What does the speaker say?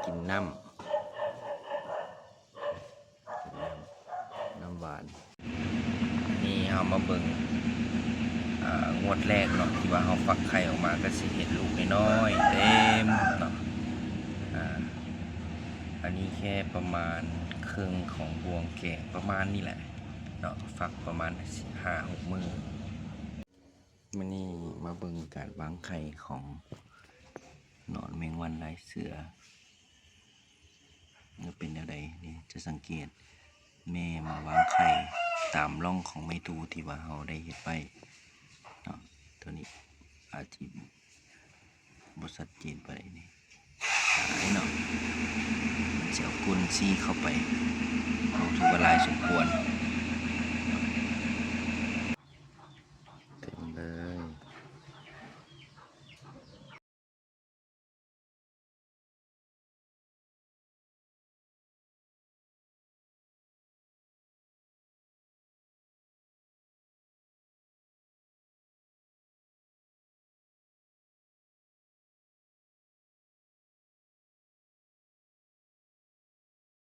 กินน้ำหวานนี่เอามาเบิ่งงวดแรกเนาะที่ว่าเขาฟักไข่ออกมาก็สิเห็นลูกน้อยๆเต็มเนาะอันนี้แค่ประมาณครึ่งของบวงแกงประมาณนี่แหละเนาะฟักประมาณ5-6 มื้อมันนี่มาเบิ่งการวางไข่ของหนอนแมงวันลายเสือจะเป็นอะไรนี่จะสังเกตแม่มาวางไข่ตามร่องของไม้ตูที่ว่าเราได้เห็นไปเนาะตัวนี้อาจจะบทชัดเจนไปนี่หลายเนาะเจียวกุนซี่เข้าไปถือว่าหลายสมควร